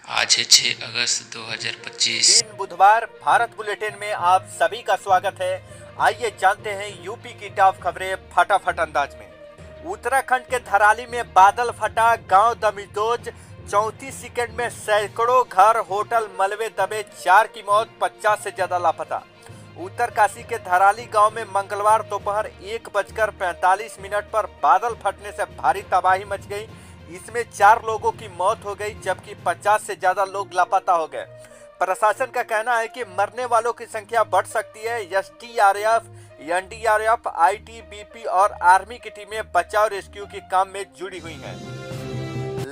आज है 6 अगस्त 2025। दिन बुधवार भारत बुलेटिन में आप सभी का स्वागत है। आइए जानते हैं यूपी की टॉप खबरें फटाफट अंदाज में। उत्तराखंड के धराली में बादल फटा, गांव दमिदोज, 34 सेकंड में सैकड़ों घर होटल मलबे दबे, 4 की मौत, 50 से ज्यादा लापता। उत्तरकाशी के धराली गांव में मंगलवार दोपहर 1:45 पर बादल फटने से भारी तबाही मच गई। इसमें 4 लोगों की मौत हो गई जबकि 50 से ज्यादा लोग लापता हो गए। प्रशासन का कहना है कि मरने वालों की संख्या बढ़ सकती है। एसडीआरएफ, एनडीआरएफ, आईटीबीपी और आर्मी की टीमें बचाव रेस्क्यू के काम में जुड़ी हुई हैं।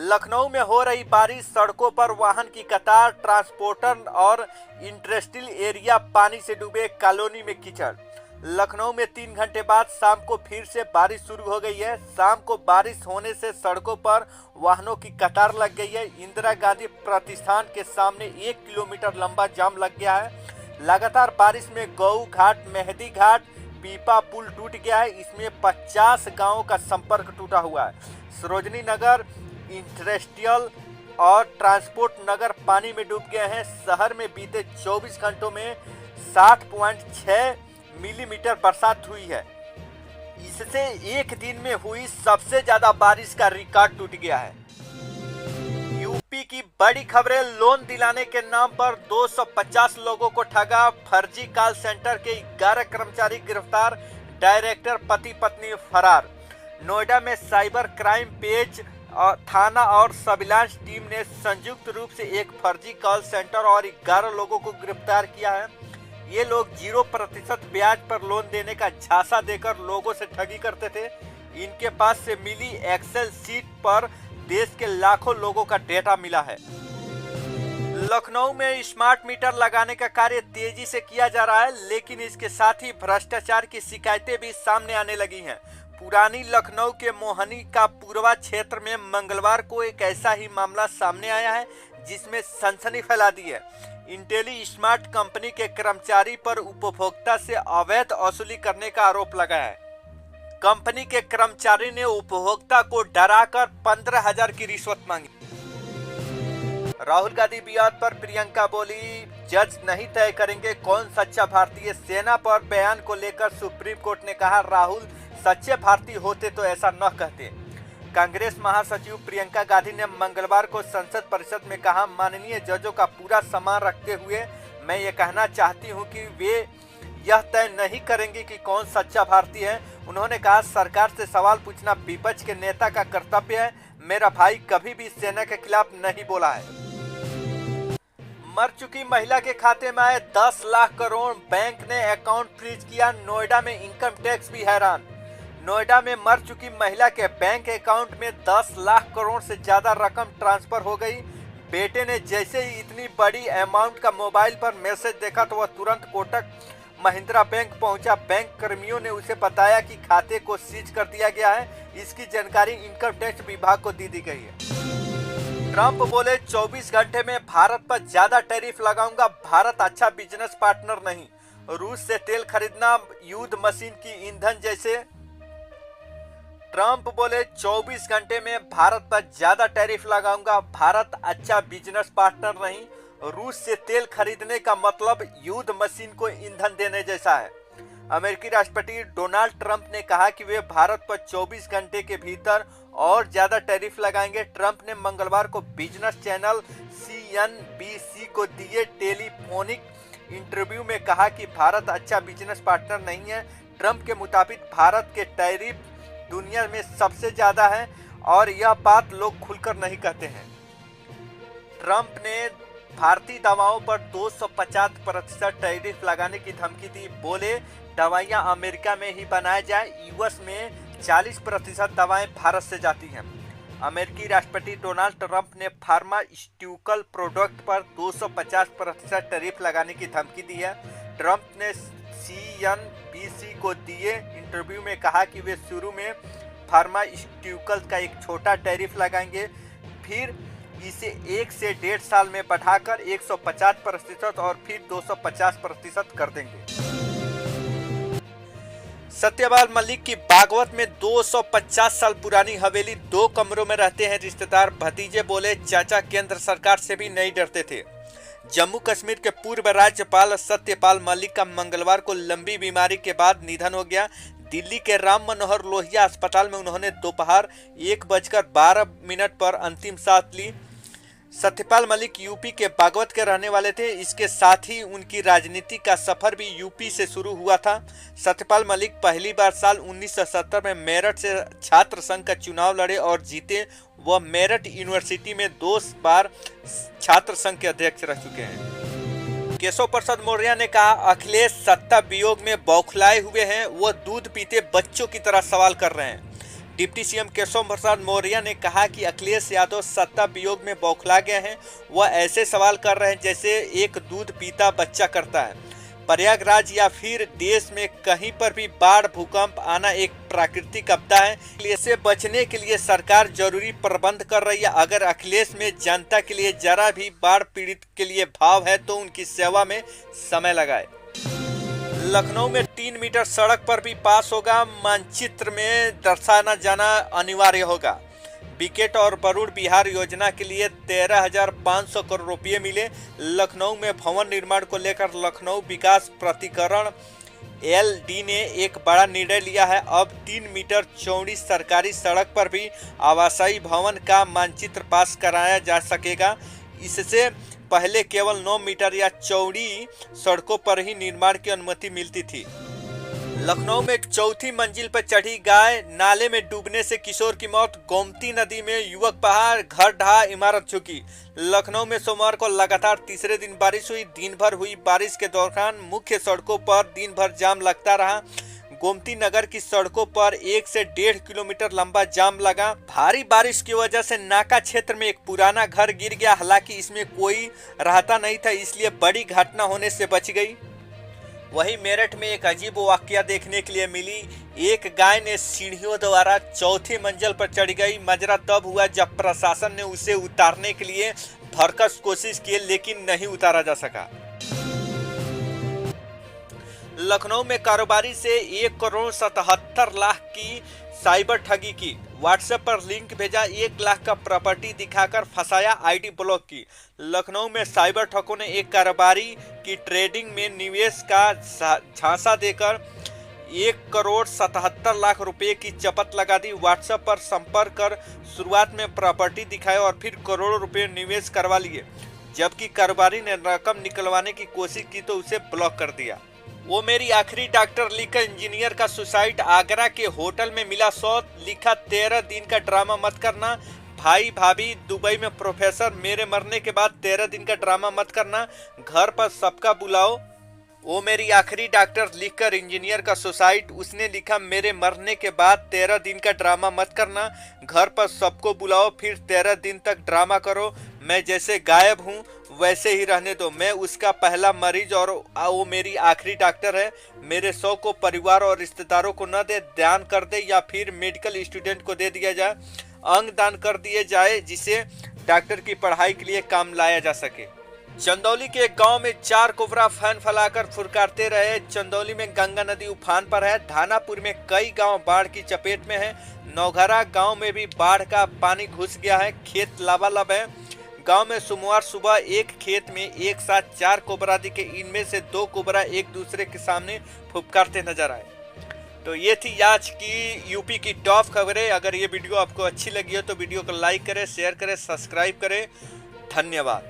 लखनऊ में हो रही बारिश, सड़कों पर वाहन की कतार, ट्रांसपोर्टर और इंडस्ट्रियल एरिया पानी से डूबे, कॉलोनी में कीचड़। लखनऊ में 3 घंटे बाद शाम को फिर से बारिश शुरू हो गई है। शाम को बारिश होने से सड़कों पर वाहनों की कतार लग गई है। इंदिरा गांधी प्रतिष्ठान के सामने 1 किलोमीटर लंबा जाम लग गया है। लगातार बारिश में गऊ घाट, मेहदी घाट, पीपा पुल टूट गया है। इसमें 50 गांवों का संपर्क टूटा हुआ है। सरोजनी नगर, इंडस्ट्रियल और ट्रांसपोर्ट नगर पानी में डूब गए हैं। शहर में बीते 24 घंटों में 60.6 मिलीमीटर बरसात हुई है। इससे एक दिन में हुई सबसे ज्यादा बारिश का रिकॉर्ड टूट गया है। यूपी की बड़ी खबरें, लोन दिलाने के नाम पर 250 लोगों को ठगा, फर्जी कॉल सेंटर के 11 कर्मचारी गिरफ्तार, डायरेक्टर पति पत्नी फरार। नोएडा में साइबर क्राइम पेज थाना और सर्विलांस टीम ने संयुक्त रूप से एक फर्जी कॉल सेंटर और 11 लोगों को गिरफ्तार किया है। ये लोग 0% ब्याज पर लोन देने का झांसा देकर लोगों से ठगी करते थे। इनके पास से मिली एक्सेल सीट पर देश के लाखों लोगों का डेटा मिला है। लखनऊ में स्मार्ट मीटर लगाने का कार्य तेजी से किया जा रहा है, लेकिन इसके साथ ही भ्रष्टाचार की शिकायतें भी सामने आने लगी हैं। पुरानी लखनऊ के मोहनी का पूर्वा क्षेत्र में मंगलवार को एक ऐसा ही मामला सामने आया है जिसमें सनसनी फैला दी है। इंटेली स्मार्ट कंपनी के कर्मचारी पर उपभोक्ता से अवैध वसूली करने का आरोप लगा है। कंपनी के कर्मचारी ने उपभोक्ता को डराकर 15,000 की रिश्वत मांगी। राहुल गांधी विवाद पर प्रियंका बोली, जज नहीं तय करेंगे कौन सच्चा भारतीय। सेना पर बयान को लेकर सुप्रीम कोर्ट ने कहा, राहुल सच्चे भारतीय होते तो ऐसा न कहते। कांग्रेस महासचिव प्रियंका गांधी ने मंगलवार को संसद परिषद में कहा, माननीय जजों का पूरा सम्मान रखते हुए मैं ये कहना चाहती हूं कि वे यह तय नहीं करेंगे कि कौन सच्चा भारतीय है। उन्होंने कहा, सरकार से सवाल पूछना विपक्ष के नेता का कर्तव्य है। मेरा भाई कभी भी सेना के खिलाफ नहीं बोला है। मर चुकी महिला के खाते में आए 10 लाख करोड़, बैंक ने अकाउंट फ्रीज किया। नोएडा में इनकम टैक्स भी हैरान। नोएडा में मर चुकी महिला के बैंक अकाउंट में 10 लाख करोड़ से ज्यादा रकम ट्रांसफर हो गई। बेटे ने जैसे ही इतनी बड़ी अमाउंट का मोबाइल पर मैसेज देखा तो वह तुरंत कोटक महिंद्रा बैंक पहुंचा। बैंक कर्मियों ने उसे बताया कि खाते को सीज कर दिया गया है। इसकी जानकारी इनकम टैक्स विभाग को दी गई है। ट्रंप बोले, 24 घंटे में भारत पर ज्यादा टैरिफ लगाऊंगा। भारत अच्छा बिजनेस पार्टनर नहीं। रूस से तेल खरीदना युद्ध मशीन की ईंधन जैसे। ट्रंप बोले, 24 घंटे में भारत पर ज्यादा टैरिफ लगाऊंगा। भारत अच्छा बिजनेस पार्टनर नहीं। रूस से तेल खरीदने का मतलब युद्ध मशीन को ईंधन देने जैसा है। अमेरिकी राष्ट्रपति डोनाल्ड ट्रंप ने कहा कि वे भारत पर 24 घंटे के भीतर और ज्यादा टैरिफ लगाएंगे। ट्रंप ने मंगलवार को बिजनेस चैनल CNBC को दिए टेलीफोनिक इंटरव्यू में कहा कि भारत अच्छा बिजनेस पार्टनर नहीं है। ट्रंप के मुताबिक भारत के टैरिफ दुनिया में सबसे ज्यादा है और यह बात लोग खुलकर नहीं कहते हैं। ट्रंप ने भारतीय दवाओं पर 250% टैरिफ लगाने की धमकी दी। बोले, दवाइयां अमेरिका में ही बनाया जाए। यूएस में 40% दवाएं भारत से जाती हैं। अमेरिकी राष्ट्रपति डोनाल्ड ट्रंप ने फार्मास्यूटिकल प्रोडक्ट पर 250% टैरिफ लगाने की धमकी दी है। ट्रंप ने CNBC को दिए इंटरव्यू में कहा कि वे शुरू में फार्मास्यूटिकल का एक छोटा टैरिफ लगाएंगे, फिर इसे 1 से 1.5 साल में बढ़ाकर 150% और फिर 250% कर देंगे। सत्यपाल मलिक की बागवत में 250 साल पुरानी हवेली, 2 कमरों में रहते हैं रिश्तेदार। भतीजे बोले चाचा केंद्र सरकार से भी नहीं डरते थे। जम्मू कश्मीर के पूर्व राज्यपाल सत्यपाल मलिक का मंगलवार को लंबी बीमारी के बाद निधन हो गया। दिल्ली के राम मनोहर लोहिया अस्पताल में उन्होंने दोपहर 1:12 पर अंतिम सांस ली। सत्यपाल मलिक यूपी के बागवत के रहने वाले थे। इसके साथ ही उनकी राजनीति का सफर भी यूपी से शुरू हुआ था। सत्यपाल मलिक पहली बार साल 1970 में मेरठ से छात्र संघ का चुनाव लड़े और जीते। वह मेरठ यूनिवर्सिटी में 2 बार छात्र संघ के अध्यक्ष रह चुके हैं। केशव प्रसाद मौर्य ने कहा, अखिलेश सत्ता वियोग में बौखलाए हुए हैं। वह दूध पीते बच्चों की तरह सवाल कर रहे हैं। डिप्टी सीएम केशव प्रसाद मौर्य ने कहा कि अखिलेश यादव सत्ता वियोग में बौखला गए हैं। वह ऐसे सवाल कर रहे हैं जैसे एक दूध पीता बच्चा करता है। प्रयागराज या फिर देश में कहीं पर भी बाढ़ भूकंप आना एक प्राकृतिक आपदा है। इससे बचने के लिए सरकार जरूरी प्रबंध कर रही है। अगर अखिलेश में जनता के लिए जरा भी बाढ़ पीड़ित के लिए भाव है तो उनकी सेवा में समय लगाए। लखनऊ में 3 मीटर सड़क पर भी पास होगा। मानचित्र में दर्शाना जाना अनिवार्य होगा। बिकेट और बरूड बिहार योजना के लिए 13,500 करोड़ रुपये मिले। लखनऊ में भवन निर्माण को लेकर लखनऊ विकास प्राधिकरण LD ने एक बड़ा निर्णय लिया है। अब 3 मीटर चौड़ी सरकारी सड़क पर भी आवासीय भवन का मानचित्र पास कराया जा सकेगा। इससे पहले केवल 9 मीटर या चौड़ी सड़कों पर ही निर्माण की अनुमति मिलती थी। लखनऊ में 4थी मंजिल पर चढ़ी गाय, नाले में डूबने से किशोर की मौत। गोमती नदी में युवक बहा, घर ढहा, इमारत झुकी। लखनऊ में सोमवार को लगातार तीसरे दिन बारिश हुई। दिन भर हुई बारिश के दौरान मुख्य सड़कों पर दिन भर जाम लगता रहा। गोमती नगर की सड़कों पर 1 से 1.5 किलोमीटर लंबा जाम लगा। भारी बारिश की वजह से नाका क्षेत्र में एक पुराना घर गिर गया। हालांकि इसमें कोई रहता नहीं था, इसलिए बड़ी घटना होने से बच गई। वहीं मेरठ में एक अजीब वाकया देखने के लिए मिली। एक गाय ने सीढ़ियों द्वारा 4थी मंजिल पर चढ़ गई। मजरा तब हुआ जब प्रशासन ने उसे उतारने के लिए भरकस कोशिश की, लेकिन नहीं उतारा जा सका। लखनऊ में कारोबारी से 1,77,00,000 की साइबर ठगी की। व्हाट्सएप पर लिंक भेजा, 1 लाख का प्रॉपर्टी दिखाकर फंसाया, आईडी ब्लॉक की। लखनऊ में साइबर ठगों ने एक कारोबारी की ट्रेडिंग में निवेश का झांसा देकर 1,77,00,000 रुपए की चपत लगा दी। व्हाट्सएप पर संपर्क कर शुरुआत में प्रॉपर्टी दिखाए और फिर करोड़ों रुपए निवेश करवा लिए। जबकि कारोबारी ने रकम निकलवाने की कोशिश की तो उसे ब्लॉक कर दिया। वो मेरी आखिरी डॉक्टर लिखकर इंजीनियर का सुसाइड। आगरा के होटल में मिला सौत, लिखा 13 दिन का ड्रामा मत करना। भाई भाभी दुबई में प्रोफेसर, मेरे मरने के बाद 13 दिन का ड्रामा मत करना, घर पर सबका बुलाओ। वो मेरी आखिरी डॉक्टर लिखकर इंजीनियर का सुसाइड। उसने लिखा मेरे मरने के बाद 13 दिन का ड्रामा मत करना, घर पर सबको बुलाओ, फिर 13 दिन तक ड्रामा करो। मैं जैसे गायब हूँ वैसे ही रहने दो। मैं उसका पहला मरीज और वो मेरी आखिरी डॉक्टर है। मेरे शव को परिवार और रिश्तेदारों को न दे, दान कर दे या फिर मेडिकल स्टूडेंट को दे दिया जाए। अंग दान कर दिए जाए जिसे डॉक्टर की पढ़ाई के लिए काम लाया जा सके। चंदौली के एक गांव में 4 कोबरा फैन फैलाकर फुरकारते रहे। चंदौली में गंगा नदी उफान पर है। धानापुर में कई गांव बाढ़ की चपेट में है। नौघरा गांव में भी बाढ़ का पानी घुस गया है। खेत लबालब है। गांव में सोमवार सुबह एक खेत में एक साथ 4 कोबरा दिखे। इनमें से 2 कोबरा एक दूसरे के सामने फुफकारते नजर आए। तो ये थी आज की यूपी की टॉप खबरें। अगर ये वीडियो आपको अच्छी लगी हो तो वीडियो को लाइक करें, शेयर करें, सब्सक्राइब करें। धन्यवाद।